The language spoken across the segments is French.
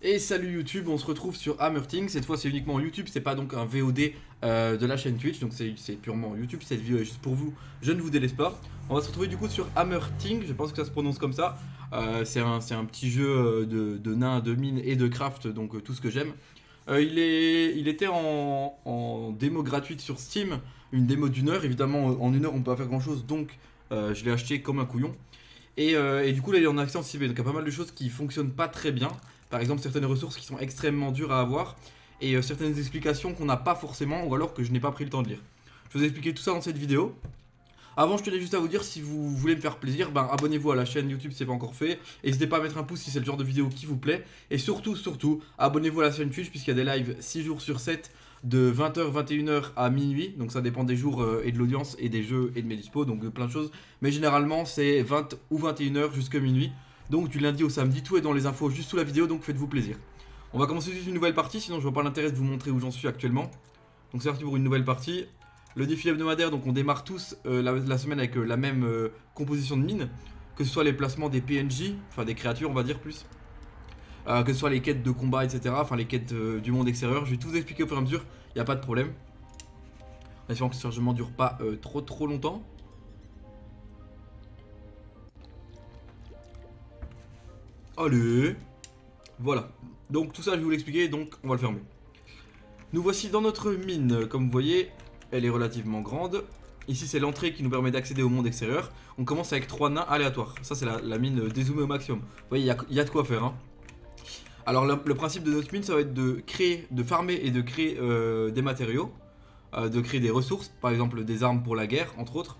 Et salut YouTube, on se retrouve sur Hammerting. Cette fois c'est uniquement YouTube, c'est pas donc un VOD de la chaîne Twitch, donc c'est purement YouTube. Cette vidéo est juste pour vous, je ne vous délaisse pas. On va se retrouver du coup sur Hammerting, je pense que ça se prononce comme ça. C'est un petit jeu de nains, de mines et de craft, donc tout ce que j'aime. Il était en démo gratuite sur Steam, une démo d'une heure. Évidemment en une heure on peut pas faire grand chose, donc je l'ai acheté comme un couillon. Et du coup là il est en accès anticipé, donc il y a pas mal de choses qui fonctionnent pas très bien. Par exemple certaines ressources qui sont extrêmement dures à avoir et certaines explications qu'on n'a pas forcément ou alors que je n'ai pas pris le temps de lire. Je vais vous expliquer tout ça dans cette vidéo. Avant je tenais juste à vous dire, si vous voulez me faire plaisir, abonnez-vous à la chaîne YouTube si c'est pas encore fait. N'hésitez pas à mettre un pouce si c'est le genre de vidéo qui vous plaît. Et surtout, abonnez-vous à la chaîne Twitch puisqu'il y a des lives 6 jours sur 7 de 20h, 21h à minuit. Donc ça dépend des jours et de l'audience et des jeux et de mes dispos, donc plein de choses. Mais généralement c'est 20 ou 21h jusqu'à minuit. Donc du lundi au samedi, tout est dans les infos juste sous la vidéo, donc faites-vous plaisir. On va commencer tout de suite une nouvelle partie, sinon je vois pas l'intérêt de vous montrer où j'en suis actuellement. Donc c'est parti pour une nouvelle partie. Le défi hebdomadaire, donc on démarre tous la semaine avec la même composition de mine. Que ce soit les placements des PNJ, enfin des créatures on va dire plus. Que ce soit les quêtes de combat, etc. Enfin les quêtes du monde extérieur. Je vais tout vous expliquer au fur et à mesure, il n'y a pas de problème. En espérant que ce chargement dure pas trop longtemps. Allez. Voilà. Donc tout ça je vais vous l'expliquer, donc on va le fermer. Nous voici dans notre mine. Comme vous voyez, elle est relativement grande. Ici c'est l'entrée qui nous permet d'accéder au monde extérieur. On commence avec 3 nains aléatoires. Ça c'est la mine dézoomée au maximum. Vous voyez, il y a de quoi faire. Hein. Alors le principe de notre mine, ça va être de créer, de farmer et de créer des matériaux. De créer des ressources, par exemple des armes pour la guerre, entre autres.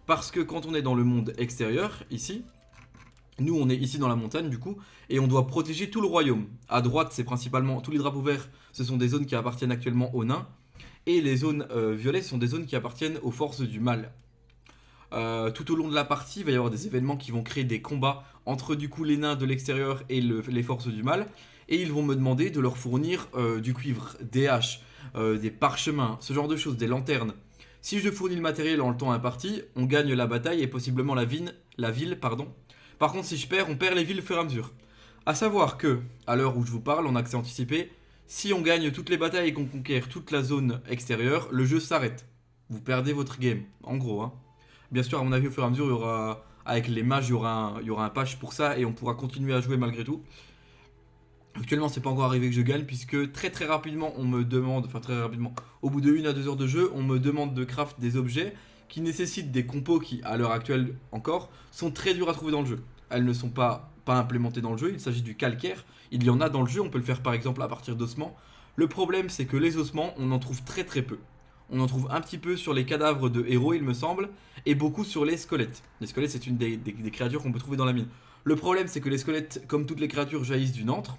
Parce que quand on est dans le monde extérieur, ici, nous on est ici dans la montagne du coup, et on doit protéger tout le royaume. À droite c'est principalement, tous les drapeaux verts, ce sont des zones qui appartiennent actuellement aux nains. Et les zones violettes sont des zones qui appartiennent aux forces du mal. Tout au long de la partie, il va y avoir des événements qui vont créer des combats entre du coup les nains de l'extérieur et les forces du mal. Et ils vont me demander de leur fournir du cuivre, des haches, des parchemins, ce genre de choses, des lanternes. Si je fournis le matériel en le temps imparti, on gagne la bataille et possiblement la ville. Par contre, si je perds, on perd les villes au fur et à mesure. A savoir que, à l'heure où je vous parle, en accès anticipé, si on gagne toutes les batailles et qu'on conquiert toute la zone extérieure, le jeu s'arrête. Vous perdez votre game, en gros. Hein. Bien sûr, à mon avis, au fur et à mesure, il y aura, avec les mages, il y aura un patch pour ça et on pourra continuer à jouer malgré tout. Actuellement, c'est pas encore arrivé que je gagne puisque très rapidement, on me demande, enfin très rapidement, au bout de 1 à 2 heures de jeu, on me demande de craft des objets qui nécessitent des compos qui, à l'heure actuelle encore, sont très durs à trouver dans le jeu. Elles ne sont pas implémentées dans le jeu, il s'agit du calcaire. Il y en a dans le jeu, on peut le faire par exemple à partir d'ossements. Le problème, c'est que les ossements, on en trouve très peu. On en trouve un petit peu sur les cadavres de héros, il me semble, et beaucoup sur les squelettes. Les squelettes, c'est une des créatures qu'on peut trouver dans la mine. Le problème, c'est que les squelettes, comme toutes les créatures, jaillissent d'une antre.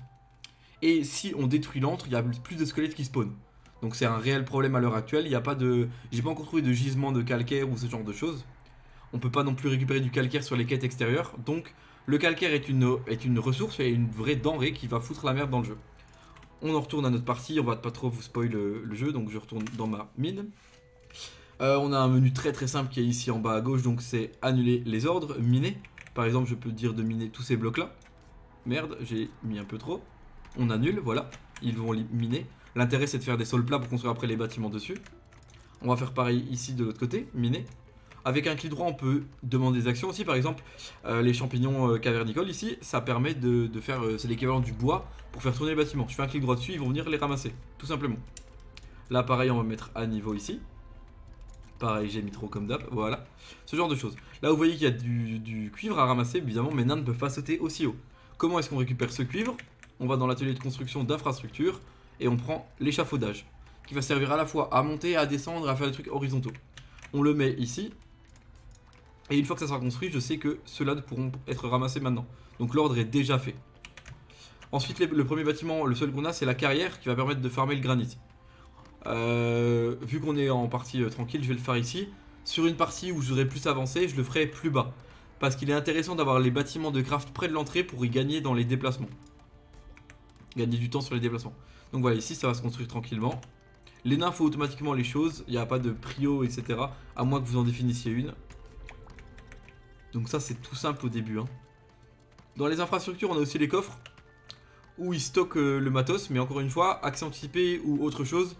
Et si on détruit l'antre, il y a plus de squelettes qui spawnent. Donc c'est un réel problème à l'heure actuelle. Il n'y a pas de, j'ai pas encore trouvé de gisement de calcaire ou ce genre de choses. On peut pas non plus récupérer du calcaire sur les quêtes extérieures. Donc le calcaire est une ressource et une vraie denrée qui va foutre la merde dans le jeu. On en retourne à notre partie. On va pas trop vous spoil le jeu, donc je retourne dans ma mine. On a un menu très simple qui est ici en bas à gauche, donc c'est annuler les ordres, miner. Par exemple, je peux dire de miner tous ces blocs là. Merde, j'ai mis un peu trop. On annule, voilà, ils vont miner. L'intérêt c'est de faire des sols plats pour construire après les bâtiments dessus. On va faire pareil ici de l'autre côté, miner. Avec un clic droit on peut demander des actions aussi, par exemple les champignons cavernicoles ici, ça permet de faire, c'est l'équivalent du bois pour faire tourner les bâtiments. Je fais un clic droit dessus, ils vont venir les ramasser, tout simplement. Là pareil on va mettre à niveau ici. Pareil j'ai mis trop comme d'hab, voilà. Ce genre de choses. Là vous voyez qu'il y a du cuivre à ramasser, évidemment mes nains ne peuvent pas sauter aussi haut. Comment est-ce qu'on récupère ce cuivre? On va dans l'atelier de construction d'infrastructure et on prend l'échafaudage qui va servir à la fois à monter, à descendre, à faire des trucs horizontaux. On le met ici et une fois que ça sera construit, je sais que ceux-là pourront être ramassés maintenant. Donc l'ordre est déjà fait. Ensuite, le premier bâtiment, le seul qu'on a, c'est la carrière qui va permettre de farmer le granit. Vu qu'on est en partie tranquille, je vais le faire ici. Sur une partie où j'aurai plus avancé, je le ferai plus bas. Parce qu'il est intéressant d'avoir les bâtiments de craft près de l'entrée pour y gagner dans les déplacements. Gagner du temps sur les déplacements. Donc voilà, ici ça va se construire tranquillement. Les nains font automatiquement les choses, il n'y a pas de prio, etc. À moins que vous en définissiez une. Donc ça c'est tout simple au début. Hein. Dans les infrastructures, on a aussi les coffres. où ils stockent le matos, mais encore une fois, accès anticipé ou autre chose,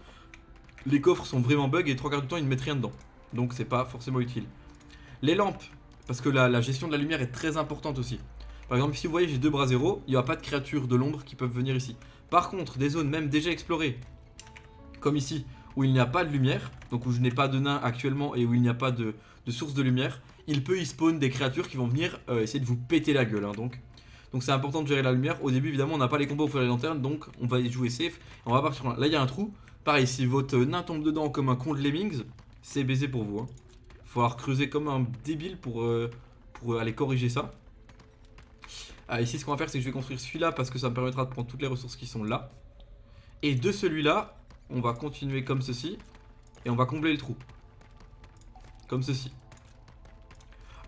les coffres sont vraiment bugs et 3 quarts du temps ils ne mettent rien dedans. Donc c'est pas forcément utile. Les lampes, parce que la gestion de la lumière est très importante aussi. Par exemple, si vous voyez, j'ai 2 bras zéro, il n'y a pas de créatures de l'ombre qui peuvent venir ici. Par contre, des zones même déjà explorées, comme ici, où il n'y a pas de lumière, donc où je n'ai pas de nain actuellement et où il n'y a pas de source de lumière, il peut y spawn des créatures qui vont venir essayer de vous péter la gueule. Hein, donc c'est important de gérer la lumière. Au début, évidemment, on n'a pas les combos pour faire les lanternes, donc on va y jouer safe. On va partir là. Là, il y a un trou. Pareil, si votre nain tombe dedans comme un con de Lemmings, c'est baisé pour vous. Hein. Il va falloir creuser comme un débile pour aller corriger ça. Ici, ce qu'on va faire, c'est que je vais construire celui-là parce que ça me permettra de prendre toutes les ressources qui sont là. Et de celui-là, on va continuer comme ceci. Et on va combler le trou. Comme ceci.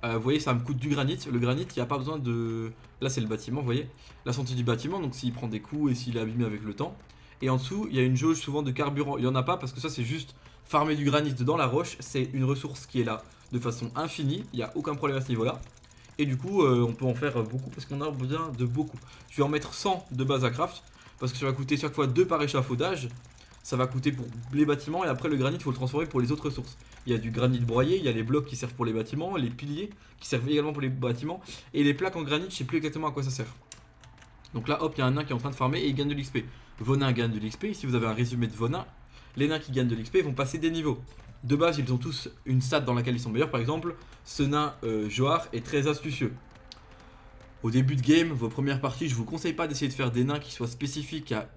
Vous voyez, ça me coûte du granit. Le granit, il n'y a pas besoin de... Là, c'est le bâtiment, vous voyez. La santé du bâtiment, donc s'il prend des coups et s'il est abîmé avec le temps. Et en dessous, il y a une jauge souvent de carburant. Il n'y en a pas parce que ça, c'est juste farmer du granit dans la roche. C'est une ressource qui est là de façon infinie. Il n'y a aucun problème à ce niveau-là. Et du coup, on peut en faire beaucoup parce qu'on a besoin de beaucoup. Je vais en mettre 100 de base à craft parce que ça va coûter chaque fois 2 par échafaudage. Ça va coûter pour les bâtiments et après le granit, il faut le transformer pour les autres ressources. Il y a du granit broyé, il y a les blocs qui servent pour les bâtiments, les piliers qui servent également pour les bâtiments et les plaques en granit, je sais plus exactement à quoi ça sert. Donc là, hop, il y a un nain qui est en train de farmer et il gagne de l'XP. Vos nains gagnent de l'XP. Ici, vous avez un résumé de vos nains. Les nains qui gagnent de l'XP vont passer des niveaux. De base, ils ont tous une stat dans laquelle ils sont meilleurs. Par exemple, ce nain Johar est très astucieux. Au début de game, vos premières parties, je vous conseille pas d'essayer de faire des nains qui soient spécifiques à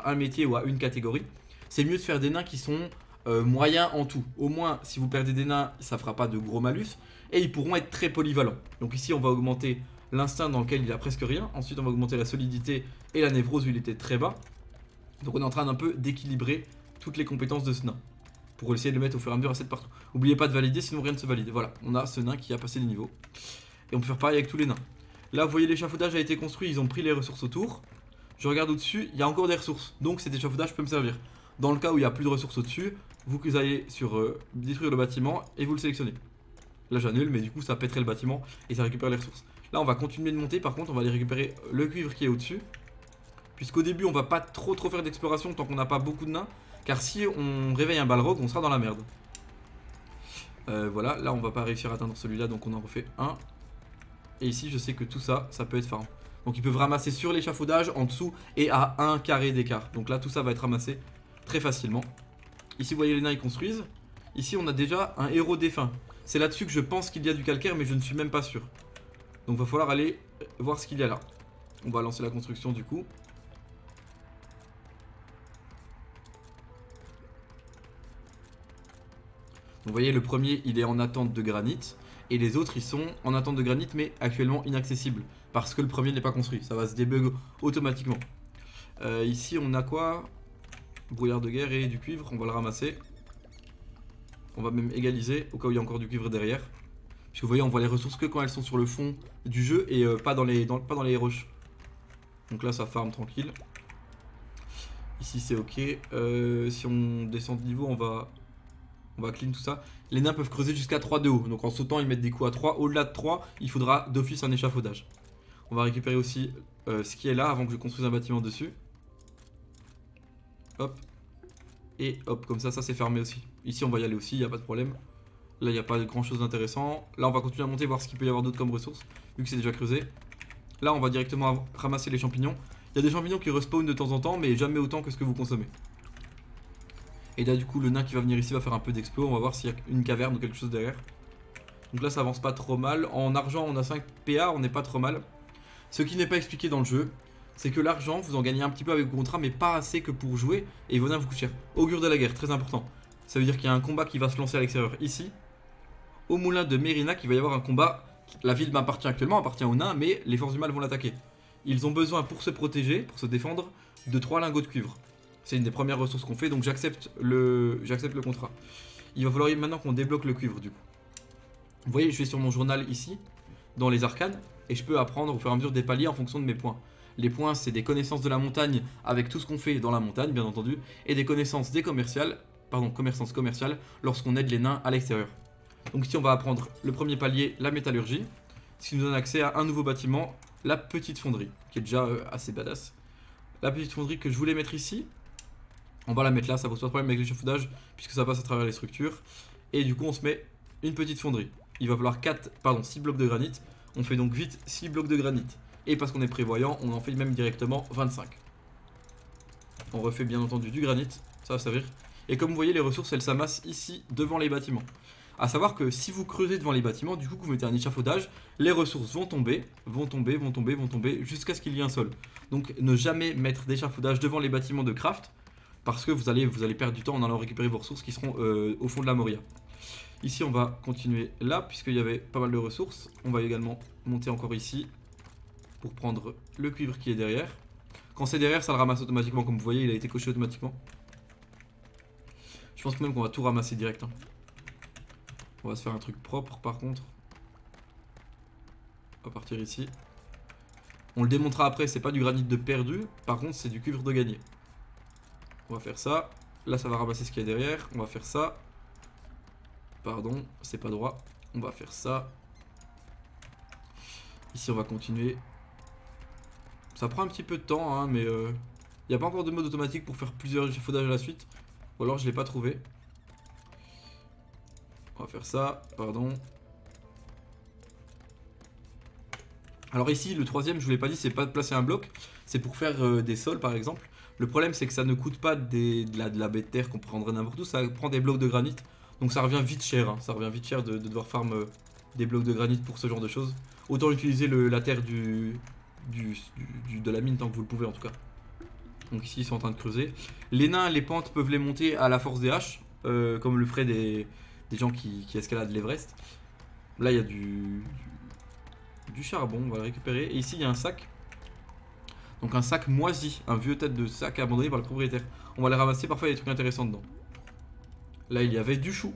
un métier ou à une catégorie. C'est mieux de faire des nains qui sont moyens en tout. Au moins, si vous perdez des nains, ça fera pas de gros malus. Et ils pourront être très polyvalents. Donc ici, on va augmenter l'instinct dans lequel il a presque rien. Ensuite, on va augmenter la solidité et la névrose où il était très bas. Donc on est en train d'un peu d'équilibrer toutes les compétences de ce nain. Pour essayer de le mettre au fur et à mesure à 7 partout. N'oubliez pas de valider, sinon rien ne se valide. Voilà, on a ce nain qui a passé les niveaux. Et on peut faire pareil avec tous les nains. Là, vous voyez, l'échafaudage a été construit, ils ont pris les ressources autour. Je regarde au-dessus, il y a encore des ressources. Donc cet échafaudage peut me servir. Dans le cas où il n'y a plus de ressources au-dessus, vous allez sur détruire le bâtiment et vous le sélectionnez. Là j'annule, mais du coup ça pèterait le bâtiment et ça récupère les ressources. Là on va continuer de monter, par contre on va aller récupérer le cuivre qui est au-dessus. Puisqu'au début on va pas trop faire d'exploration tant qu'on n'a pas beaucoup de nains. Car si on réveille un balrog, on sera dans la merde. Voilà, là on va pas réussir à atteindre celui-là, donc on en refait un. Et ici je sais que tout ça, ça peut être farm. Donc ils peuvent ramasser sur l'échafaudage, en dessous et à 1 carré d'écart. Donc là tout ça va être ramassé très facilement. Ici vous voyez les nains ils construisent. Ici on a déjà un héros défunt. C'est là-dessus que je pense qu'il y a du calcaire, mais je ne suis même pas sûr. Donc va falloir aller voir ce qu'il y a là. On va lancer la construction du coup. Donc vous voyez, le premier il est en attente de granit. Et les autres ils sont en attente de granit mais actuellement inaccessibles. Parce que le premier n'est pas construit, ça va se débug automatiquement. Ici on a quoi? Brouillard de guerre et du cuivre, on va le ramasser. On va même égaliser au cas où il y a encore du cuivre derrière. Puisque vous voyez on voit les ressources que quand elles sont sur le fond du jeu et pas dans les roches. Donc là ça farm tranquille. Ici c'est ok. Si on descend de niveau on va clean tout ça. Les nains peuvent creuser jusqu'à 3 de haut. Donc en sautant ils mettent des coups à 3. Au-delà de 3 il faudra d'office un échafaudage. On va récupérer aussi ce qui est là avant que je construise un bâtiment dessus. Hop. Et hop, comme ça c'est fermé aussi. Ici on va y aller aussi, il n'y a pas de problème. Là il n'y a pas grand chose d'intéressant. Là on va continuer à monter, voir ce qu'il peut y avoir d'autre comme ressources. Vu que c'est déjà creusé. Là on va directement ramasser les champignons. Il y a des champignons qui respawnent de temps en temps, mais jamais autant que ce que vous consommez. Et là du coup le nain qui va venir ici va faire un peu d'explo. On va voir s'il y a une caverne ou quelque chose derrière. Donc là ça avance pas trop mal. En argent on a 5 PA, on n'est pas trop mal. Ce qui n'est pas expliqué dans le jeu, c'est que l'argent vous en gagnez un petit peu avec vos contrats, mais pas assez que pour jouer. Et vos nains vous coûtent cher. Augure de la guerre, très important. Ça veut dire qu'il y a un combat qui va se lancer à l'extérieur ici. Au moulin de Mérinac, il va y avoir un combat. La ville m'appartient actuellement, appartient aux nains, mais les forces du mal vont l'attaquer. Ils ont besoin pour se protéger, pour se défendre, de 3 lingots de cuivre. C'est une des premières ressources qu'on fait, donc j'accepte le contrat. Il va falloir maintenant qu'on débloque le cuivre du coup. Vous voyez, je vais sur mon journal ici, dans les arcanes, et je peux apprendre au fur et à mesure des paliers en fonction de mes points. Les points, c'est des connaissances de la montagne avec tout ce qu'on fait dans la montagne, bien entendu, et des connaissances connaissances commerciales lorsqu'on aide les nains à l'extérieur. Donc ici, on va apprendre le premier palier, la métallurgie, ce qui nous donne accès à un nouveau bâtiment, la petite fonderie, qui est déjà assez badass. La petite fonderie que je voulais mettre ici, on va la mettre là, ça pose pas de problème avec l'échafaudage puisque ça passe à travers les structures. Et du coup on se met une petite fonderie. Il va falloir 6 blocs de granit. On fait donc vite 6 blocs de granit. Et parce qu'on est prévoyant, on en fait même directement 25. On refait bien entendu du granit, ça va servir. Et comme vous voyez, les ressources elles s'amassent ici devant les bâtiments. A savoir que si vous creusez devant les bâtiments, du coup que vous mettez un échafaudage, les ressources vont tomber, jusqu'à ce qu'il y ait un sol. Donc ne jamais mettre d'échafaudage devant les bâtiments de craft, parce que vous allez perdre du temps en allant récupérer vos ressources qui seront au fond de la Moria. Ici on va continuer là, puisqu'il y avait pas mal de ressources. On va également monter encore ici, pour prendre le cuivre qui est derrière. Quand c'est derrière, ça le ramasse automatiquement, comme vous voyez, il a été coché automatiquement. Je pense même qu'on va tout ramasser direct. On va se faire un truc propre par contre. On va partir ici. On le démontera après, c'est pas du granit de perdu, par contre c'est du cuivre de gagné. On va faire ça. Là ça va ramasser ce qu'il y a derrière. On va faire ça. Pardon, c'est pas droit. On va faire ça. Ici on va continuer. Ça prend un petit peu de temps hein, mais il n'y a pas encore de mode automatique pour faire plusieurs échafaudages à la suite. Ou alors je l'ai pas trouvé. On va faire ça, pardon. Alors ici, le troisième, je vous l'ai pas dit, c'est pas de placer un bloc. C'est pour faire des sols par exemple. Le problème c'est que ça ne coûte pas de la baie de terre qu'on prendrait n'importe où. Ça prend des blocs de granit. Donc ça revient vite cher. Hein. Ça revient vite cher de devoir farm des blocs de granit pour ce genre de choses. Autant utiliser la terre de la mine tant que vous le pouvez en tout cas. Donc ici ils sont en train de creuser. Les nains, les pentes peuvent les monter à la force des haches. Comme le feraient des gens qui escaladent l'Everest. Là il y a du charbon, on va le récupérer. Et ici il y a un sac. Donc un sac moisi, un vieux tête de sac abandonné par le propriétaire. On va les ramasser, parfois il y a des trucs intéressants dedans. Là il y avait du chou.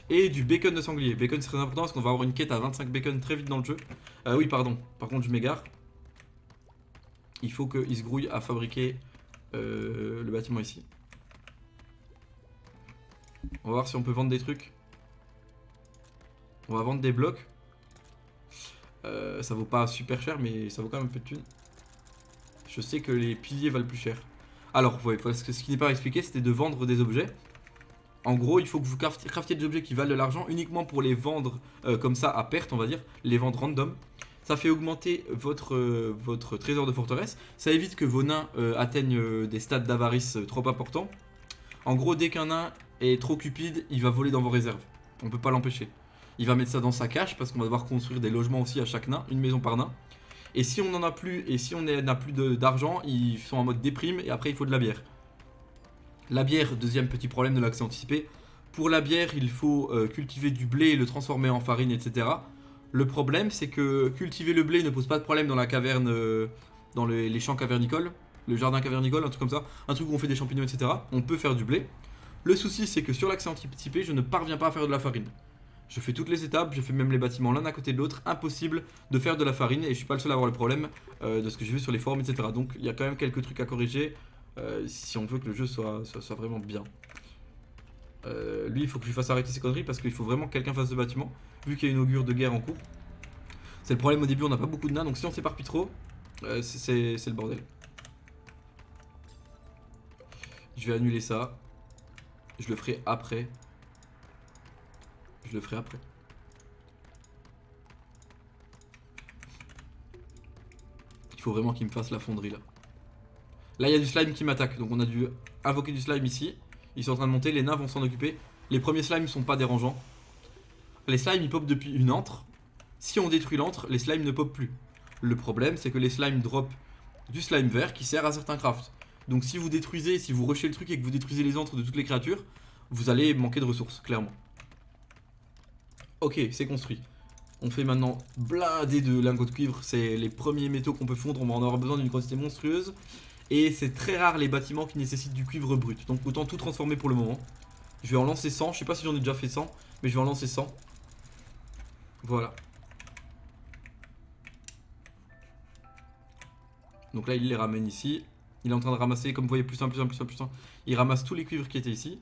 Et du bacon de sanglier. Bacon c'est très important parce qu'on va avoir une quête à 25 bacon très vite dans le jeu. Oui pardon, par contre je m'égare. Il faut qu'il se grouille à fabriquer le bâtiment ici. On va voir si on peut vendre des trucs. On va vendre des blocs. Ça vaut pas super cher mais ça vaut quand même un peu de thunes. Je sais que les piliers valent plus cher. Alors ouais, parce que ce qui n'est pas expliqué c'était de vendre des objets. En gros il faut que vous craftiez des objets qui valent de l'argent uniquement pour les vendre comme ça à perte on va dire. Les vendre random. Ça fait augmenter votre trésor de forteresse. Ça évite que vos nains atteignent des stades d'avarice trop importants. En gros dès qu'un nain est trop cupide il va voler dans vos réserves. On peut pas l'empêcher. Il va mettre ça dans sa cache parce qu'on va devoir construire des logements aussi à chaque nain, une maison par nain. Et si on n'en a plus, et si on n'a plus d'argent, ils sont en mode déprime et après il faut de la bière. La bière, deuxième petit problème de l'accès anticipé. Pour la bière, il faut cultiver du blé et le transformer en farine, etc. Le problème, c'est que cultiver le blé ne pose pas de problème dans la caverne, dans les champs cavernicoles, le jardin cavernicole, un truc comme ça, un truc où on fait des champignons, etc. On peut faire du blé. Le souci, c'est que sur l'accès anticipé, je ne parviens pas à faire de la farine. Je fais toutes les étapes, je fais même les bâtiments l'un à côté de l'autre, impossible de faire de la farine et je suis pas le seul à avoir le problème de ce que j'ai vu sur les forums, etc. Donc il y a quand même quelques trucs à corriger si on veut que le jeu soit vraiment bien. Lui, il faut que je lui fasse arrêter ses conneries parce qu'il faut vraiment que quelqu'un fasse ce bâtiment, vu qu'il y a une augure de guerre en cours. C'est le problème au début, on n'a pas beaucoup de nains, donc si on s'éparpille trop, c'est le bordel. Je vais annuler ça. Je le ferai après. Je le ferai après. Il faut vraiment qu'il me fasse la fonderie là. Là il y a du slime qui m'attaque. Donc on a dû invoquer du slime ici. Ils sont en train de monter, les nains vont s'en occuper. Les premiers slimes sont pas dérangeants. Les slimes ils popent depuis une antre. Si on détruit l'antre, les slimes ne popent plus. Le problème c'est que les slimes drop du slime vert qui sert à certains crafts. Donc si vous détruisez, si vous rushez le truc et que vous détruisez les antres de toutes les créatures, vous allez manquer de ressources, clairement. Ok, c'est construit. On fait maintenant blindé de lingots de cuivre. C'est les premiers métaux qu'on peut fondre. On va en avoir besoin d'une quantité monstrueuse. Et c'est très rare les bâtiments qui nécessitent du cuivre brut. Donc autant tout transformer pour le moment. Je vais en lancer 100. Je sais pas si j'en ai déjà fait 100. Mais je vais en lancer 100. Voilà. Donc là il les ramène ici. Il est en train de ramasser, comme vous voyez, plus 1, plus 1, plus 1, plus 1. Il ramasse tous les cuivres qui étaient ici.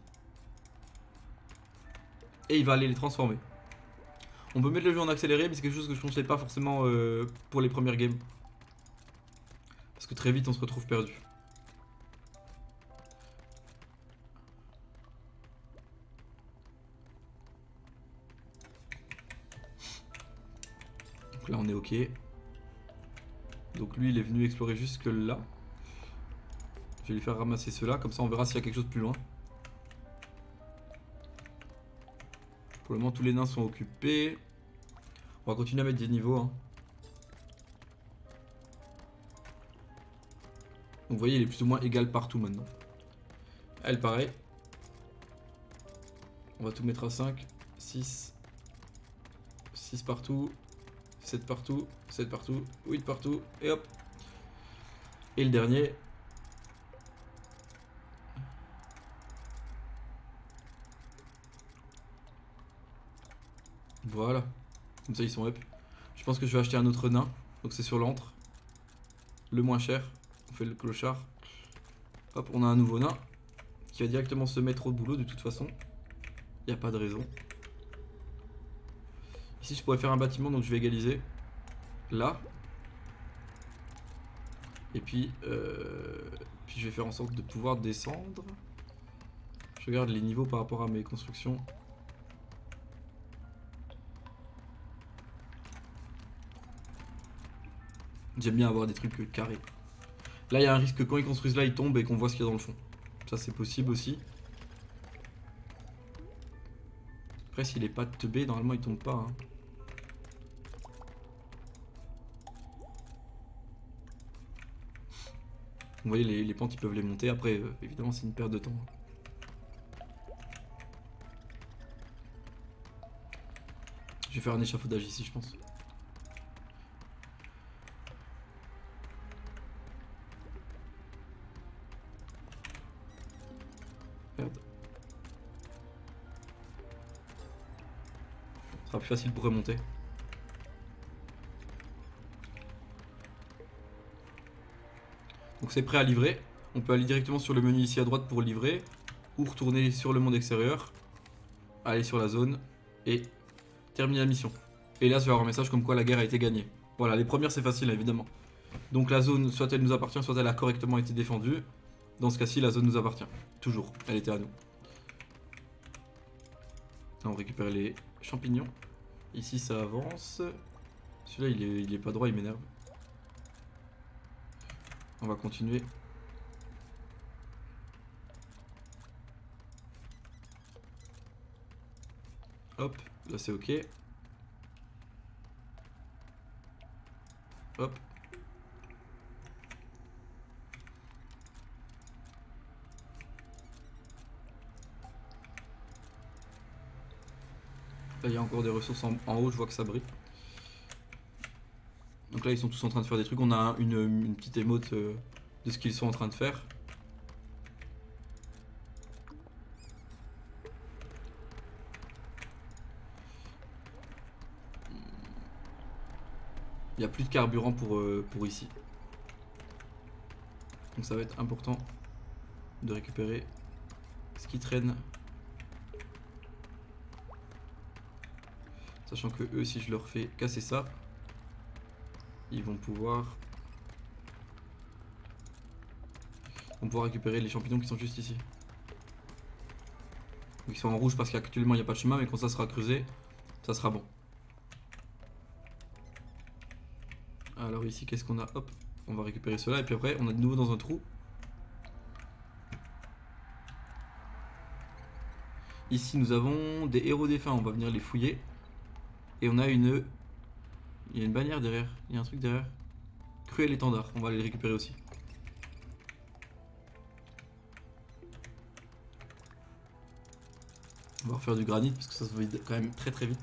Et il va aller les transformer. On peut mettre le jeu en accéléré, mais c'est quelque chose que je ne conseille pas forcément pour les premières games. Parce que très vite on se retrouve perdu. Là on est ok. Donc lui il est venu explorer jusque là. Je vais lui faire ramasser ceux-là, comme ça on verra s'il y a quelque chose plus loin. Pour le moment tous les nains sont occupés. On va continuer à mettre des niveaux. Hein. Donc vous voyez il est plus ou moins égal partout maintenant. Elle pareil. On va tout mettre à 5, 6, 6 partout, 7 partout, 7 partout, 8 partout, et hop. Et le dernier. Voilà. Comme ça ils sont up. Je pense que je vais acheter un autre nain. Donc c'est sur l'antre. Le moins cher. On fait le clochard. Hop, on a un nouveau nain. Qui va directement se mettre au boulot de toute façon. Il n'y a pas de raison. Ici je pourrais faire un bâtiment donc je vais égaliser. Là. Et puis je vais faire en sorte de pouvoir descendre. Je regarde les niveaux par rapport à mes constructions. J'aime bien avoir des trucs carrés. Là il y a un risque que quand ils construisent là ils tombent et qu'on voit ce qu'il y a dans le fond. Ça c'est possible aussi. Après s'il est pas teubé normalement il tombe pas. Hein. Vous voyez les pentes ils peuvent les monter. Après évidemment c'est une perte de temps. Je vais faire un échafaudage ici je pense. Merde. Ce sera plus facile pour remonter. Donc c'est prêt à livrer. On peut aller directement sur le menu ici à droite pour livrer. Ou retourner sur le monde extérieur. Aller sur la zone. Et terminer la mission. Et là je vais avoir un message comme quoi la guerre a été gagnée. Voilà, les premières c'est facile évidemment. Donc la zone, soit elle nous appartient, soit elle a correctement été défendue. Dans ce cas-ci, la zone nous appartient. Toujours, elle était à nous. Là, on récupère les champignons. Ici ça avance. Celui-là il est pas droit, il m'énerve. On va continuer. Hop, là c'est ok. Hop. Là il y a encore des ressources en haut, je vois que ça brille. Donc là ils sont tous en train de faire des trucs. On a une petite émote de ce qu'ils sont en train de faire. Il n'y a plus de carburant pour ici. Donc ça va être important de récupérer ce qui traîne. Sachant que eux, si je leur fais casser ça, ils vont pouvoir récupérer les champignons qui sont juste ici. Donc ils sont en rouge parce qu'actuellement il n'y a pas de chemin, mais quand ça sera creusé, ça sera bon. Alors ici, qu'est-ce qu'on a? Hop, on va récupérer cela et puis après on a de nouveau dans un trou. Ici nous avons des héros défunts, on va venir les fouiller. Et on a il y a une bannière derrière, il y a un truc derrière. Cruel étendard, on va aller les récupérer aussi. On va refaire du granit parce que ça se vide quand même très très vite.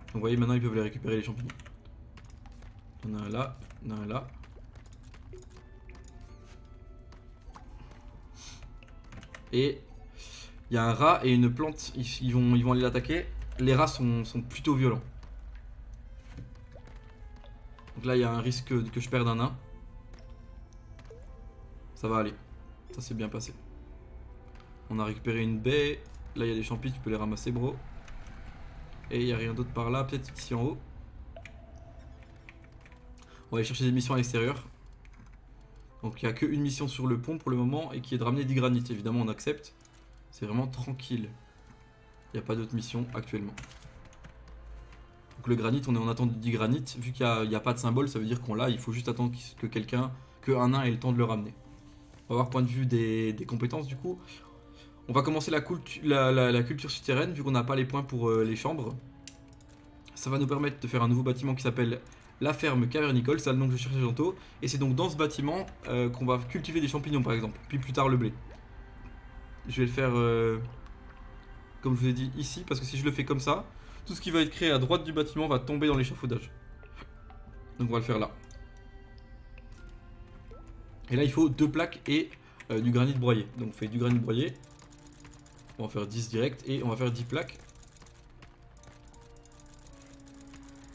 Donc vous voyez maintenant ils peuvent les récupérer les champignons. On a un là, on a un là. Et il y a un rat et une plante, ils vont aller l'attaquer. Les rats sont plutôt violents. Donc là il y a un risque que je perde un nain. Ça va aller, ça s'est bien passé. On a récupéré une baie. Là il y a des champis, tu peux les ramasser bro. Et il n'y a rien d'autre par là, peut-être ici en haut. On va aller chercher des missions à l'extérieur. Donc il n'y a qu'une mission sur le pont pour le moment et qui est de ramener du granit. Évidemment on accepte. C'est vraiment tranquille. Il n'y a pas d'autres missions actuellement. Donc le granit, on est en attente du granit. Vu qu'il n'y a pas de symbole, ça veut dire qu'on l'a. Il faut juste attendre que quelqu'un, qu'un nain ait le temps de le ramener. On va voir point de vue des compétences du coup. On va commencer la culture souterraine, vu qu'on n'a pas les points pour les chambres. Ça va nous permettre de faire un nouveau bâtiment qui s'appelle la ferme cavernicole, c'est le nom que je cherchais tantôt. Et c'est donc dans ce bâtiment qu'on va cultiver des champignons par exemple, puis plus tard le blé. Je vais le faire comme je vous ai dit ici, parce que si je le fais comme ça, tout ce qui va être créé à droite du bâtiment va tomber dans l'échafaudage. Donc on va le faire là. Et là il faut 2 plaques et du granit broyé. Donc on fait du granit broyé. On va faire 10 direct et on va faire 10 plaques.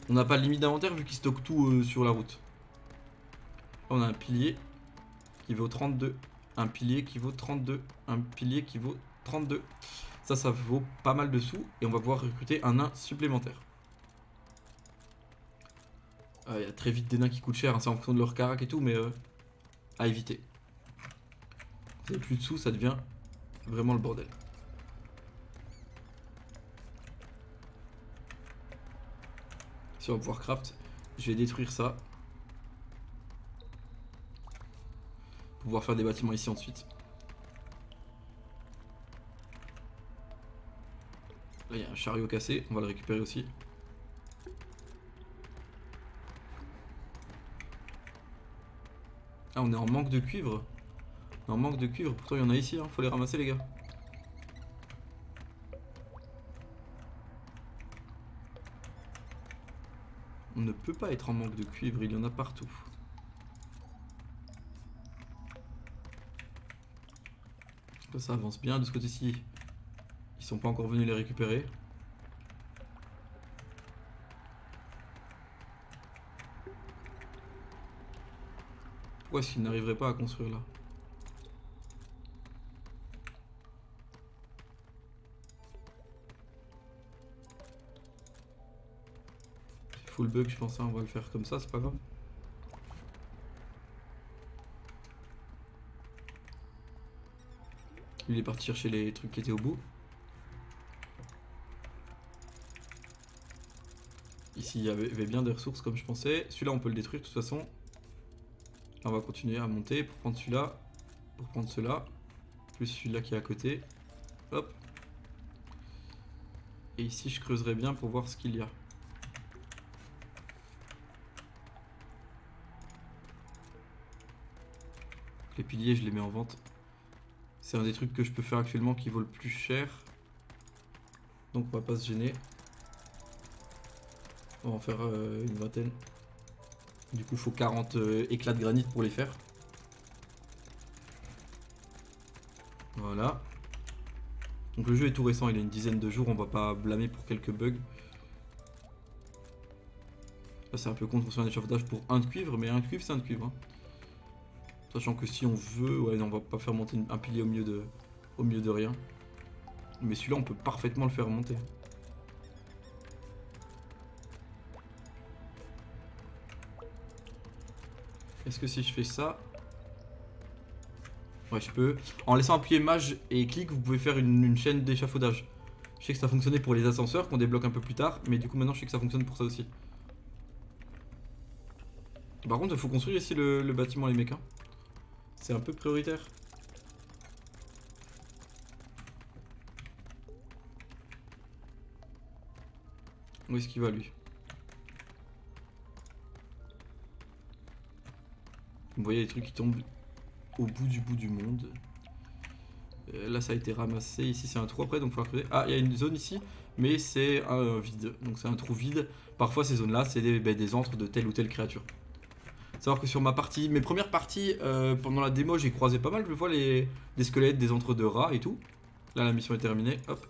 On n'a pas de limite d'inventaire vu qu'il stocke tout sur la route. Là on a un pilier qui vaut 32. Un pilier qui vaut 32. Un pilier qui vaut 32. Ça vaut pas mal de sous. Et on va pouvoir recruter un nain supplémentaire. Il y a très vite des nains qui coûtent cher, hein, c'est en fonction de leur carac et tout, mais à éviter. Vous avez plus de sous, ça devient vraiment le bordel. Si on va pouvoir craft, je vais détruire ça. Pour pouvoir faire des bâtiments ici ensuite. Là il y a un chariot cassé, on va le récupérer aussi. Ah, on est en manque de cuivre. On est en manque de cuivre, pourtant il y en a ici, hein. Faut les ramasser les gars. On ne peut pas être en manque de cuivre, il y en a partout. Là, ça avance bien, de ce côté-ci, ils sont pas encore venus les récupérer. Pourquoi est-ce qu'ils n'arriveraient pas à construire là? C'est full bug je pense, hein. On va le faire comme ça, c'est pas grave. Lui il est parti chercher les trucs qui étaient au bout. Ici il y avait bien des ressources comme je pensais. Celui-là on peut le détruire de toute façon. Là on va continuer à monter pour prendre celui-là. Pour prendre cela. Plus celui-là qui est à côté. Hop. Et ici je creuserai bien pour voir ce qu'il y a. Les piliers je les mets en vente. C'est un des trucs que je peux faire actuellement qui vaut le plus cher. Donc on va pas se gêner. On va en faire une vingtaine. Du coup il faut 40 éclats de granit pour les faire. Voilà. Donc le jeu est tout récent, il a une dizaine de jours, on va pas blâmer pour quelques bugs. Là c'est un peu contre sur un échafaudage pour un de cuivre, mais un de cuivre c'est un de cuivre. Hein. Sachant que si on veut, ouais non, on va pas faire monter un pilier au milieu de rien. Mais celui-là on peut parfaitement le faire monter. Est-ce que si je fais ça... Ouais je peux. En laissant appuyer mage et clic vous pouvez faire une chaîne d'échafaudage. Je sais que ça fonctionnait pour les ascenseurs qu'on débloque un peu plus tard, mais du coup maintenant je sais que ça fonctionne pour ça aussi. Par contre il faut construire ici le bâtiment les mecs. Hein. C'est un peu prioritaire. Où est-ce qu'il va lui? Vous voyez les trucs qui tombent au bout du monde. Là ça a été ramassé, ici c'est un trou après donc il faut creuser. Ah il y a une zone ici mais c'est un vide, donc c'est un trou vide. Parfois ces zones là c'est des antres de telle ou telle créature. Savoir que sur ma partie, mes premières parties pendant la démo j'ai croisé pas mal de fois des squelettes, des antres de rats et tout. Là la mission est terminée, hop.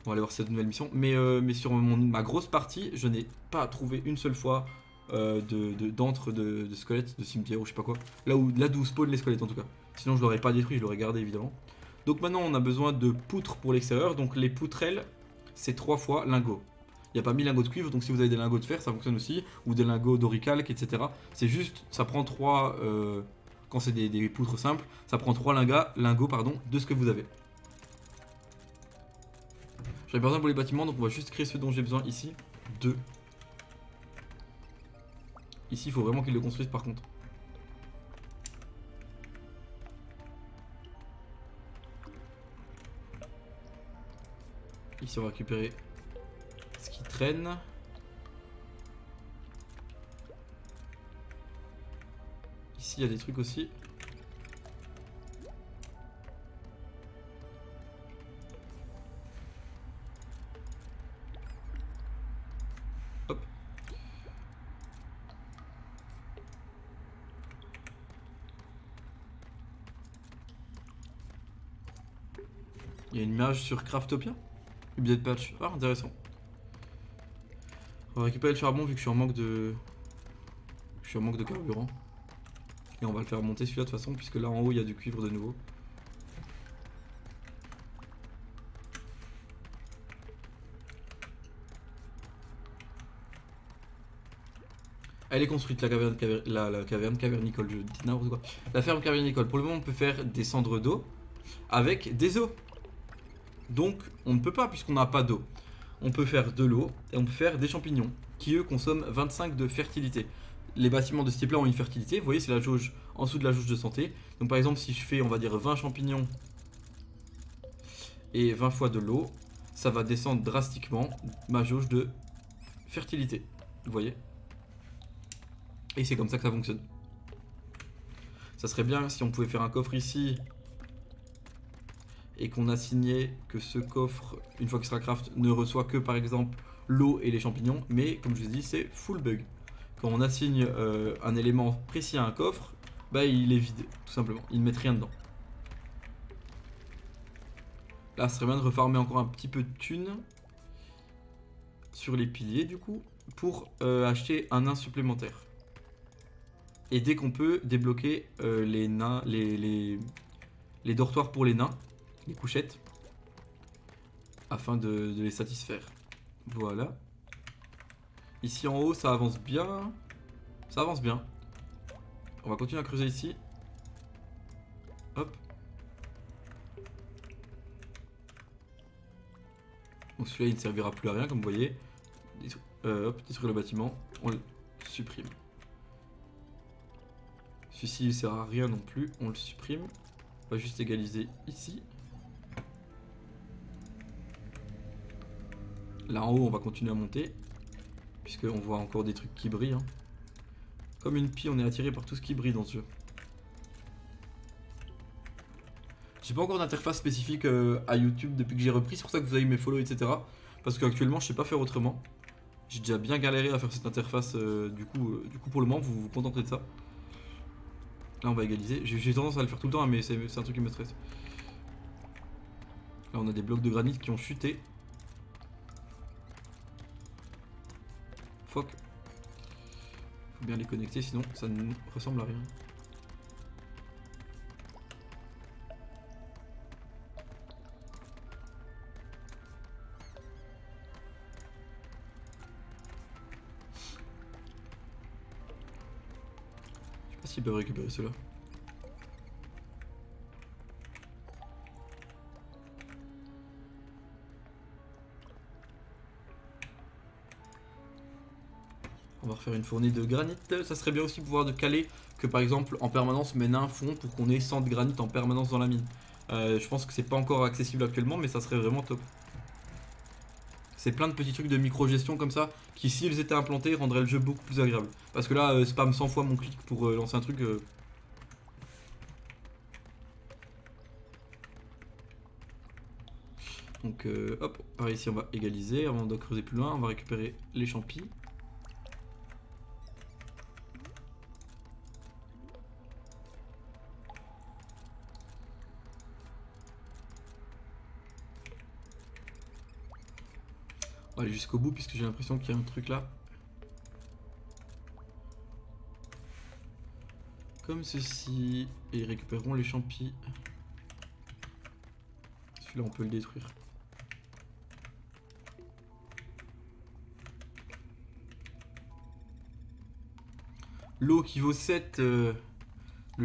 On va aller voir cette nouvelle mission. Mais sur ma grosse partie je n'ai pas trouvé une seule fois d'antre de squelettes, de cimetière ou je sais pas quoi. Là d'où spawn les squelettes en tout cas. Sinon je l'aurais pas détruit, je l'aurais gardé évidemment. Donc maintenant on a besoin de poutres pour l'extérieur. Donc les poutrelles c'est 3 fois lingots. Il n'y a pas 1000 lingots de cuivre, donc si vous avez des lingots de fer ça fonctionne aussi. Ou des lingots d'oricalque etc. C'est juste, ça prend 3... quand c'est des poutres simples, ça prend 3 lingots de ce que vous avez. J'en ai besoin pour les bâtiments, donc on va juste créer ce dont j'ai besoin ici. 2. Ici, il faut vraiment qu'ils le construisent par contre. Ici, on va récupérer ce qui traîne. Ici, il y a des trucs aussi. Hop. Il y a une image sur Craftopia. Update patch. Ah, intéressant. On va récupérer le charbon vu que je suis en manque de... Je suis en manque de carburant. Et on va le faire monter celui-là de toute façon, puisque là en haut il y a du cuivre de nouveau. Elle est construite, la caverne cavernicole, je dis n'importe quoi. La ferme cavernicole. Pour le moment, on peut faire des cendres d'eau avec des os. Donc, on ne peut pas puisqu'on n'a pas d'eau. On peut faire de l'eau et on peut faire des champignons qui, eux, consomment 25 de fertilité. Les bâtiments de ce type-là ont une fertilité. Vous voyez, c'est la jauge en dessous de la jauge de santé. Donc, par exemple, si je fais, on va dire, 20 champignons et 20 fois de l'eau, ça va descendre drastiquement ma jauge de fertilité. Vous voyez ? Et c'est comme ça que ça fonctionne. Ça serait bien si on pouvait faire un coffre ici et qu'on assignait que ce coffre, une fois qu'il sera craft, ne reçoit que par exemple l'eau et les champignons. Mais comme je vous ai dit, c'est full bug. Quand on assigne un élément précis à un coffre, bah il est vide, tout simplement. Il ne met rien dedans. Là, ce serait bien de refarmer encore un petit peu de thunes sur les piliers du coup, pour acheter un nain supplémentaire. Et dès qu'on peut débloquer les nains, les dortoirs pour les nains, les couchettes, afin de les satisfaire. Voilà. Ici en haut, ça avance bien. Ça avance bien. On va continuer à creuser ici. Hop. Donc celui-là, il ne servira plus à rien, comme vous voyez. Hop, détruire le bâtiment. On le supprime. Celui-ci, il ne sert à rien non plus. On le supprime. On va juste égaliser ici. Là en haut, on va continuer à monter. Puisqu'on voit encore des trucs qui brillent. Hein. Comme une pie, on est attiré par tout ce qui brille dans ce jeu. J'ai pas encore d'interface spécifique à YouTube depuis que j'ai repris. C'est pour ça que vous avez mes follow, etc. Parce qu'actuellement, je sais pas faire autrement. J'ai déjà bien galéré à faire cette interface. Du coup, pour le moment, vous vous contentez de ça. Là, on va égaliser. J'ai tendance à le faire tout le temps, hein, mais c'est un truc qui me stresse. Là, on a des blocs de granit qui ont chuté. Fuck. Faut bien les connecter, sinon ça ne ressemble à rien. Je sais pas s'ils peuvent récupérer cela. On va refaire une fournée de granit. Ça serait bien aussi de pouvoir de caler que par exemple en permanence mes nains font pour qu'on ait 100 de granit en permanence dans la mine. Je pense que c'est pas encore accessible actuellement, mais ça serait vraiment top. C'est plein de petits trucs de micro-gestion comme ça qui, s'ils étaient implantés, rendraient le jeu beaucoup plus agréable. Parce que là, spam 100 fois mon clic pour lancer un truc. Donc hop, par ici on va égaliser. Avant de creuser plus loin, on va récupérer les champis. On va aller jusqu'au bout puisque j'ai l'impression qu'il y a un truc là. Comme ceci. Et ils récupéreront les champis. Celui-là on peut le détruire. L'eau qui vaut 7. Le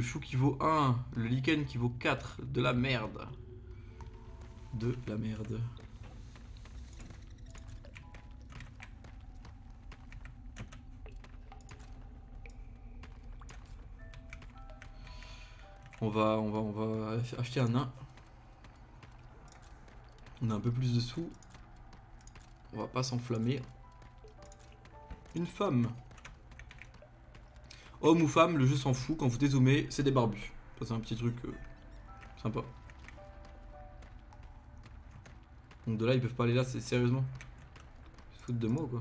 chou qui vaut 1. Le lichen qui vaut 4. De la merde. De la merde. On va acheter un nain. On a un peu plus de sous. On va pas s'enflammer. Une femme. Homme ou femme, le jeu s'en fout. Quand vous dézoomez, c'est des barbus. Ça, c'est un petit truc sympa. Donc de là, ils peuvent pas aller là, c'est sérieusement. Ils se foutent de moi ou quoi?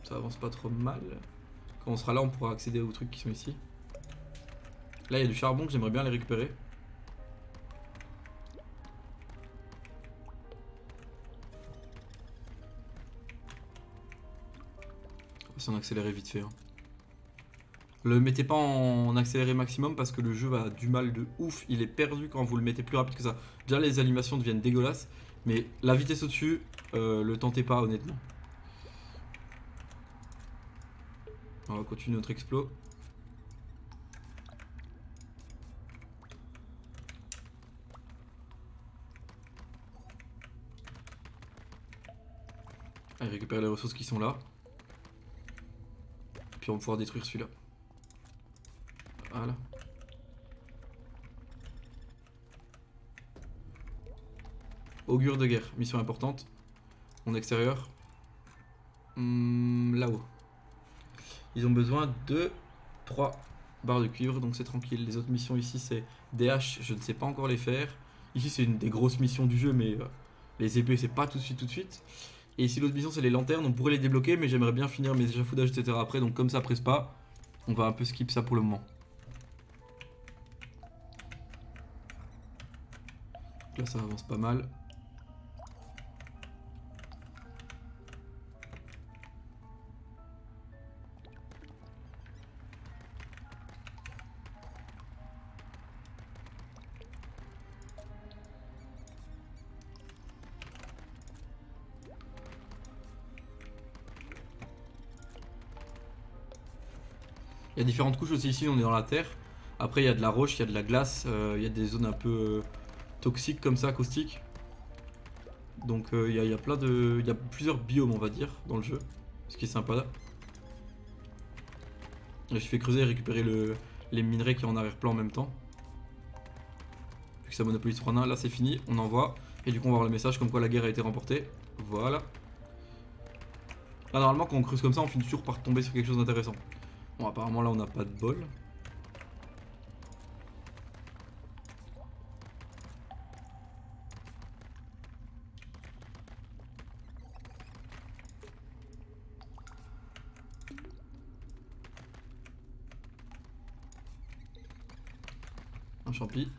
Ça avance pas trop mal. Quand on sera là, on pourra accéder aux trucs qui sont ici. Là, il y a du charbon que j'aimerais bien les récupérer. On va s'en accélérer vite fait. Hein. Le mettez pas en accéléré maximum parce que le jeu va du mal de ouf. Il est perdu quand vous le mettez plus rapide que ça. Déjà, les animations deviennent dégueulasses. Mais la vitesse au-dessus, le tentez pas honnêtement. On va continuer notre explo. Allez, récupérer les ressources qui sont là. Puis on va pouvoir détruire celui-là. Voilà. Augure de guerre, mission importante. Mon extérieur. Là-haut. Ils ont besoin de 3 barres de cuivre, donc c'est tranquille. Les autres missions ici, c'est des haches, je ne sais pas encore les faire. Ici, c'est une des grosses missions du jeu, mais les épées, c'est pas tout de suite. Et ici, l'autre mission, c'est les lanternes. On pourrait les débloquer, mais j'aimerais bien finir mes échafaudages, etc. après. Donc, comme ça presse pas, on va un peu skip ça pour le moment. Là, ça avance pas mal. Il y a différentes couches aussi ici, on est dans la terre. Après, il y a de la roche, il y a de la glace, il y a des zones un peu toxiques comme ça, caustiques. Donc il y a plein de... Il y a plusieurs biomes, on va dire, dans le jeu. Ce qui est sympa. Et je fais creuser et récupérer les minerais qui sont en arrière-plan en même temps. Vu que ça monopolise 3 nains, là c'est fini, on envoie. Et du coup on va avoir le message comme quoi la guerre a été remportée. Voilà. Là normalement quand on creuse comme ça, on finit toujours par tomber sur quelque chose d'intéressant. Bon, apparemment là on n'a pas de bol. Un champi.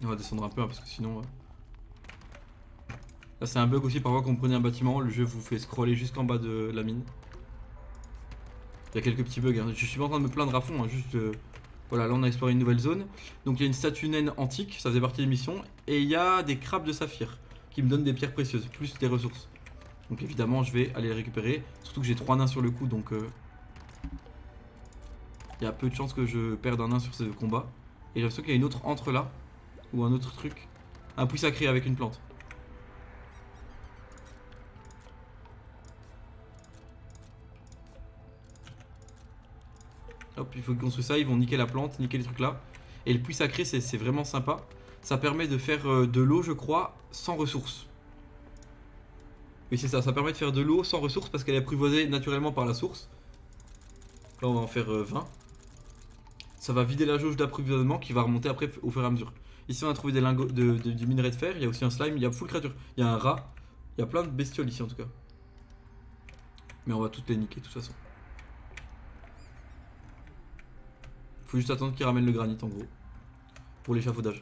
On va descendre un peu hein, parce que sinon... Là c'est un bug aussi, parfois quand vous prenez un bâtiment, le jeu vous fait scroller jusqu'en bas de la mine. Il y a quelques petits bugs, hein. Je suis pas en train de me plaindre à fond, hein, juste... Voilà, là on a exploré une nouvelle zone. Donc il y a une statue naine antique, ça faisait partie des missions. Et il y a des crabes de saphir qui me donnent des pierres précieuses, plus des ressources. Donc évidemment je vais aller les récupérer. Surtout que j'ai 3 nains sur le coup, donc... Il y a peu de chances que je perde un nain sur ce combat. Et j'ai l'impression qu'il y a une autre entre là. Ou un autre truc. Un puits sacré avec une plante. Hop, il faut qu'ils construisent ça, ils vont niquer la plante, niquer les trucs là. Et le puits sacré, c'est vraiment sympa. Ça permet de faire de l'eau, je crois, sans ressources. Oui, c'est ça, ça permet de faire de l'eau sans ressources parce qu'elle est apprivoisée naturellement par la source. Là, on va en faire 20. Ça va vider la jauge d'approvisionnement qui va remonter après au fur et à mesure. Ici, on a trouvé des lingots du minerai de fer. Il y a aussi un slime, il y a full créature. Il y a un rat. Il y a plein de bestioles ici en tout cas. Mais on va toutes les niquer de toute façon. Faut juste attendre qu'ils ramènent le granit en gros. Pour l'échafaudage.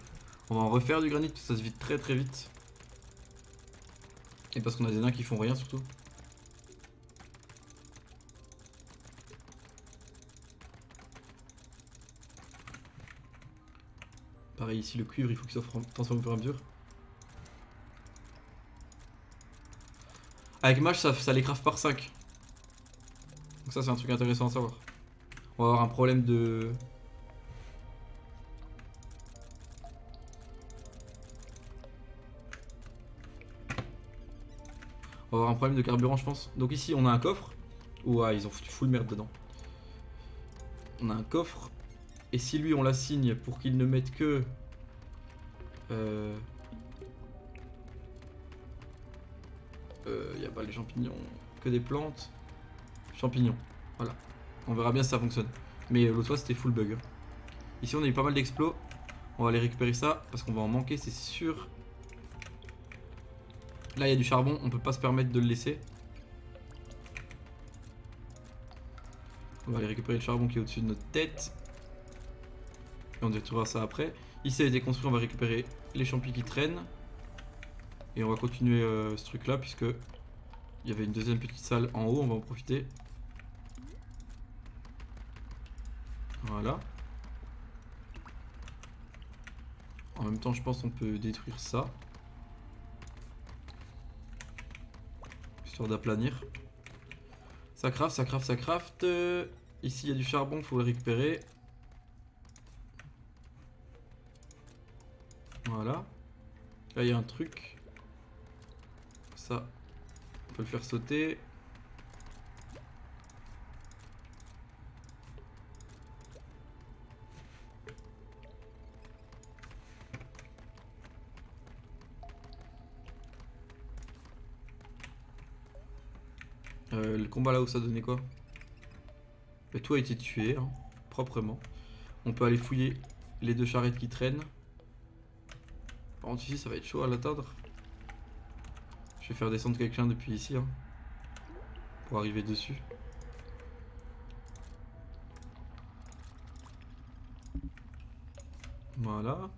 On va en refaire du granit, ça se vide très très vite. Et parce qu'on a des nains qui font rien surtout. Pareil ici le cuivre il faut qu'il soit transformé au fur et à mesure. Avec mâche ça les crave par 5. Donc ça c'est un truc intéressant à savoir. On va avoir un problème de... On va avoir un problème de carburant je pense. Donc ici on a un coffre. Ouah ils ont foutu full merde dedans. On a un coffre. Et si lui on l'assigne pour qu'il ne mette que... y a pas les champignons, que des plantes. Champignons, voilà. On verra bien si ça fonctionne. Mais l'autre fois c'était full bug. Ici on a eu pas mal d'explos. On va aller récupérer ça parce qu'on va en manquer c'est sûr. Là il y a du charbon, on peut pas se permettre de le laisser. On va aller récupérer le charbon qui est au-dessus de notre tête. Et on détruira ça après. Ici a été construit, on va récupérer les champis qui traînent. Et on va continuer ce truc là puisque il y avait une deuxième petite salle en haut, on va en profiter. Voilà. En même temps je pense qu'on peut détruire ça. Histoire d'aplanir. Ça craft, ça craft, ça craft. Ici il y a du charbon, faut le récupérer. Voilà. Là il y a un truc. Ça, on peut le faire sauter. Le combat là où ça donnait quoi? Et tout a été tué, hein, proprement. On peut aller fouiller les deux charrettes qui traînent. Par contre ici ça va être chaud à l'atteindre. Je vais faire descendre quelqu'un depuis ici, hein, pour arriver dessus. Voilà.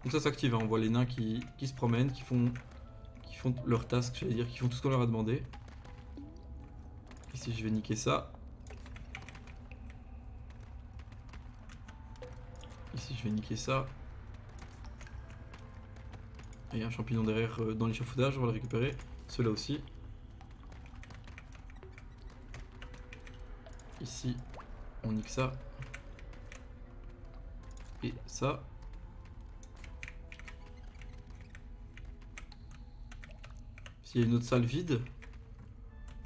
Donc ça s'active, hein. On voit les nains qui se promènent, qui font leur task, j'allais dire, qui font tout ce qu'on leur a demandé. Ici je vais niquer ça. Ici je vais niquer ça. Et il y a un champignon derrière dans l'échafaudage, on va le récupérer. Ceux-là aussi. Ici on nique ça. Et ça. S'il y a une autre salle vide,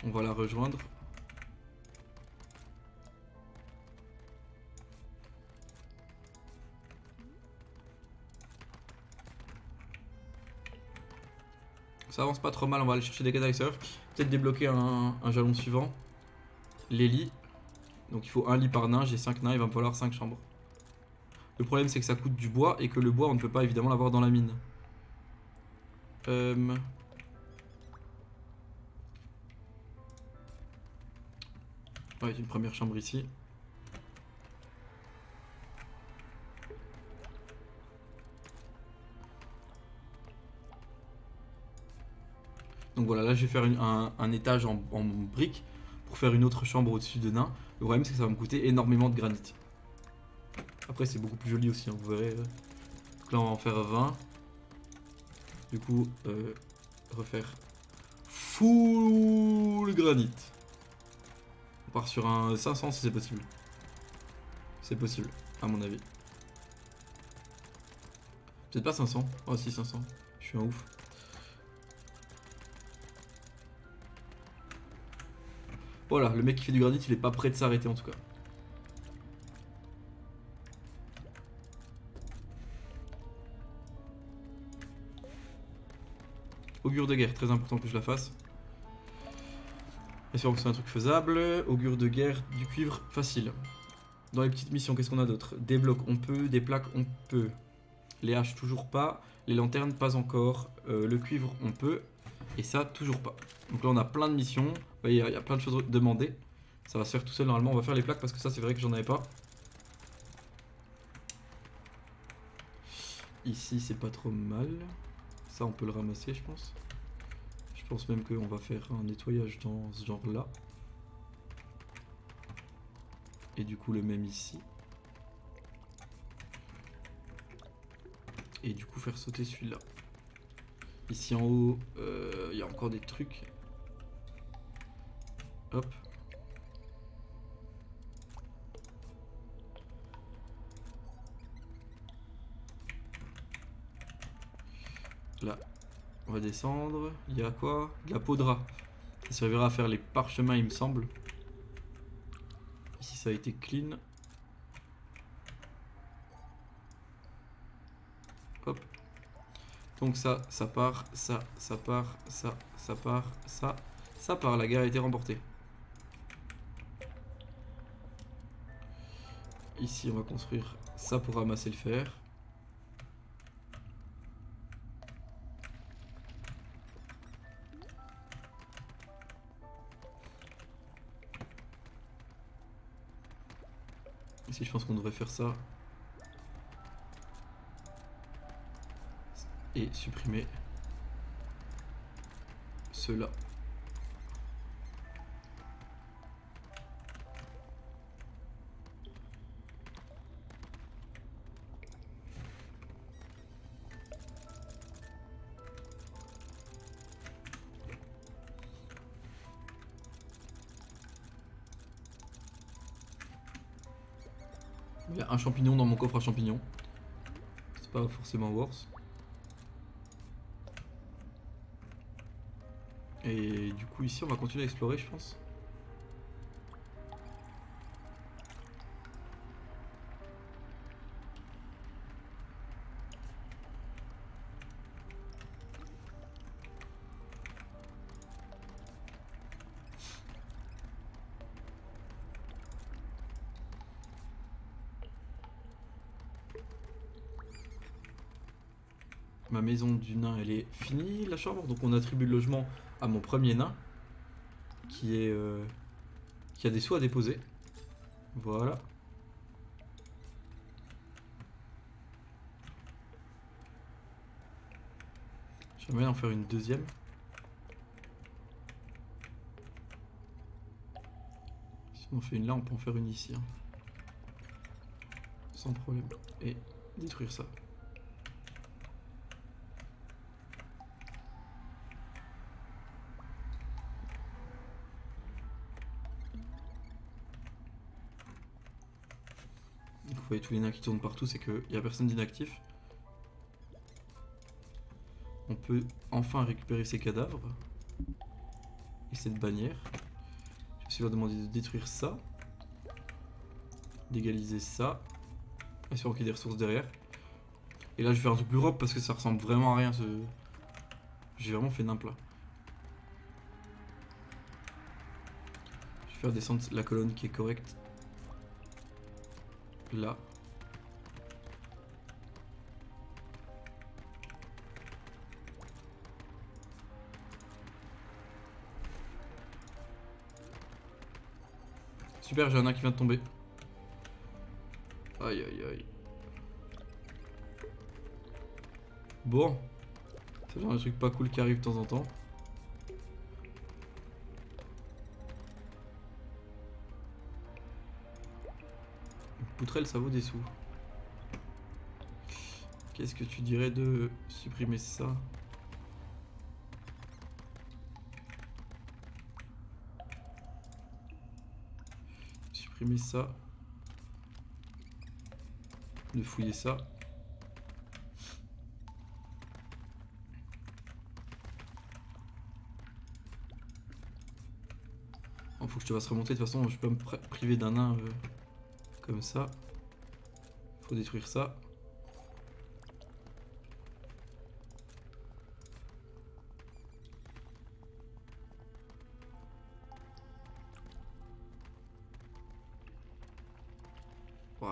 on va la rejoindre. Ça avance pas trop mal, on va aller chercher des quêtes à l'extérieur. Peut-être débloquer un jalon suivant. Les lits. Donc il faut un lit par nain, j'ai 5 nains, il va me falloir 5 chambres. Le problème c'est que ça coûte du bois et que le bois on ne peut pas évidemment l'avoir dans la mine. Ouais, une première chambre ici. Donc voilà, là je vais faire un étage en briques pour faire une autre chambre au-dessus de nains. Le problème c'est que ça va me coûter énormément de granit. Après c'est beaucoup plus joli aussi, hein, vous verrez. Donc là on va en faire 20. Du coup, refaire full granit. On part sur un 500 si c'est possible. C'est possible, à mon avis. Peut-être pas 500. Oh si 500. Je suis un ouf. Voilà, le mec qui fait du granit, il est pas prêt de s'arrêter en tout cas. Augure de guerre, très important que je la fasse. Espérons que c'est un truc faisable. Augure de guerre, du cuivre, facile. Dans les petites missions, qu'est-ce qu'on a d'autre? Des blocs, on peut. Des plaques, on peut. Les haches, toujours pas. Les lanternes, pas encore. Le cuivre, on peut. Et ça, toujours pas. Donc là, on a plein de missions. Vous voyez, il y a plein de choses demandées. Ça va se faire tout seul normalement. On va faire les plaques parce que ça, c'est vrai que j'en avais pas. Ici, c'est pas trop mal. Ça, on peut le ramasser, je pense. Je pense même qu'on va faire un nettoyage dans ce genre-là. Et du coup, le même ici. Et du coup, faire sauter celui-là. Ici en haut, il y a encore des trucs. Hop. Là, on va descendre. Il y a quoi? De la peau de rat. Ça servira à faire les parchemins, il me semble. Ici, ça a été clean. Hop. Donc ça part, ça part, ça part, ça part. La guerre a été remportée. Ici, on va construire ça pour ramasser le fer. Ici, je pense qu'on devrait faire ça. Et supprimer cela. Il y a un champignon dans mon coffre à champignons. C'est pas forcément worse. Et du coup ici on va continuer à explorer je pense. Ma maison du nain elle est finie la chambre, donc on attribue le logement à mon premier nain qui a des sous à déposer. Voilà. J'aimerais en faire une deuxième. Si on en fait une là, on peut en faire une ici. Hein. Sans problème. Et détruire ça. Vous voyez tous les nains qui tournent partout, c'est qu'il n'y a personne d'inactif. On peut enfin récupérer ces cadavres. Et cette bannière. Je vais essayer de demander de détruire ça. D'égaliser ça. Espérons qu'il y ait des ressources derrière. Et là je vais faire un truc plus propre parce que ça ressemble vraiment à rien. J'ai vraiment fait nimp là. Je vais faire descendre la colonne qui est correcte. Là. Super, j'ai un nain qui vient de tomber. Aïe aïe aïe. Bon. C'est genre un truc pas cool qui arrive de temps en temps. Une poutrelle ça vaut des sous. Qu'est-ce que tu dirais de supprimer ça? Supprimer ça. De fouiller ça. Bon, faut que je te fasse remonter, de toute façon je peux me priver d'un nain comme ça. Faut détruire ça.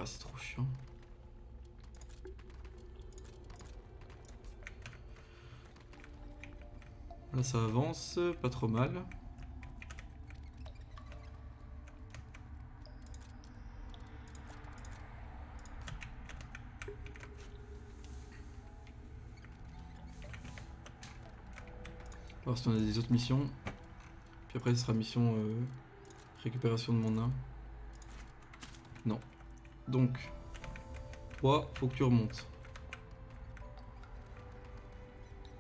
Ah, c'est trop chiant. Là ça avance, pas trop mal. On va voir si on a des autres missions. Puis après ce sera mission récupération de mon âme. Non. Donc, toi, faut que tu remontes.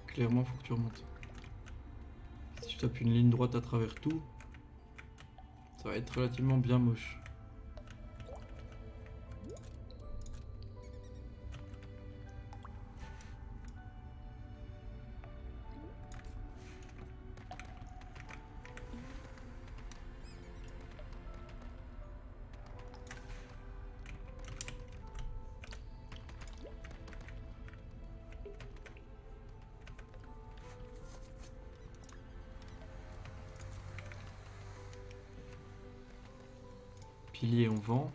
Clairement, faut que tu remontes. Si tu tapes une ligne droite à travers tout, ça va être relativement bien moche. Pilier on vend.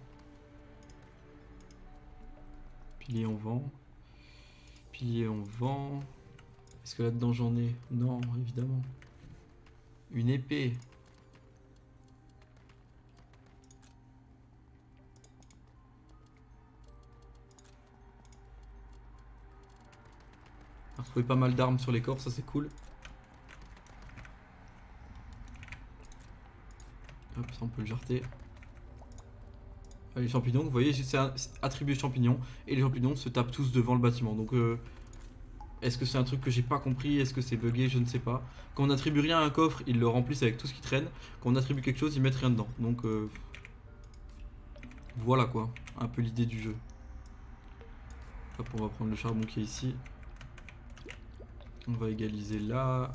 Pilier on vend. Pilier on vend. Est-ce que là-dedans j'en ai? Non, évidemment. Une épée. On a retrouvé pas mal d'armes sur les corps, ça c'est cool. Hop, ça on peut le jarter. Les champignons, vous voyez, c'est un attribué champignon. Et les champignons se tapent tous devant le bâtiment. Donc, est-ce que c'est un truc que j'ai pas compris? Est-ce que c'est bugué? Je ne sais pas. Quand on attribue rien à un coffre, ils le remplissent avec tout ce qui traîne. Quand on attribue quelque chose, ils mettent rien dedans. Donc, voilà quoi. Un peu l'idée du jeu. Hop, on va prendre le charbon qui est ici. On va égaliser là.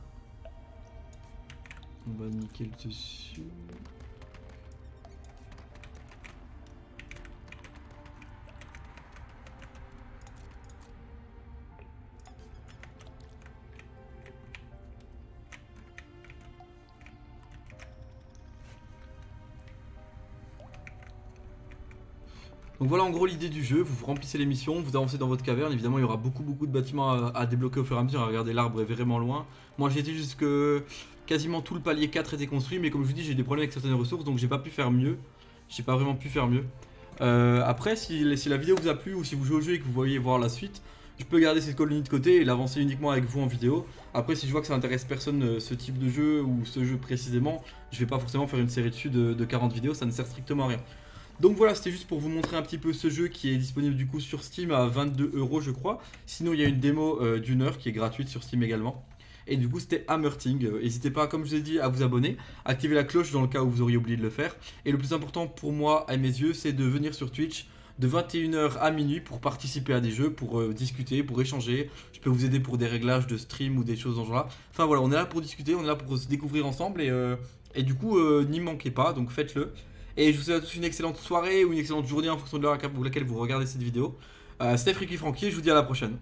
On va niquer le dessus. Donc voilà en gros l'idée du jeu, vous remplissez les missions, vous avancez dans votre caverne, évidemment il y aura beaucoup de bâtiments à débloquer au fur et à mesure, regardez l'arbre est vraiment loin. Moi j'ai été jusque quasiment tout le palier 4 était construit, mais comme je vous dis j'ai eu des problèmes avec certaines ressources donc j'ai pas pu faire mieux. J'ai pas vraiment pu faire mieux. Après si la vidéo vous a plu ou si vous jouez au jeu et que vous voyez voir la suite, je peux garder cette colonie de côté et l'avancer uniquement avec vous en vidéo. Après si je vois que ça intéresse personne ce type de jeu ou ce jeu précisément, je vais pas forcément faire une série dessus de 40 vidéos, ça ne sert strictement à rien. Donc voilà, c'était juste pour vous montrer un petit peu ce jeu qui est disponible du coup sur Steam à 22 € je crois. Sinon il y a une démo d'une heure qui est gratuite sur Steam également. Et du coup c'était Hammerting. N'hésitez pas, comme je vous ai dit, à vous abonner, activer la cloche dans le cas où vous auriez oublié de le faire. Et le plus important pour moi, à mes yeux, c'est de venir sur Twitch de 21 h à minuit pour participer à des jeux, pour discuter, pour échanger. Je peux vous aider pour des réglages de stream ou des choses dans ce genre-là. Enfin voilà, on est là pour discuter, on est là pour se découvrir ensemble et du coup n'y manquez pas, donc faites-le. Et je vous souhaite à tous une excellente soirée ou une excellente journée en fonction de l'heure à laquelle vous regardez cette vidéo. C'était Freaky Franky et je vous dis à la prochaine.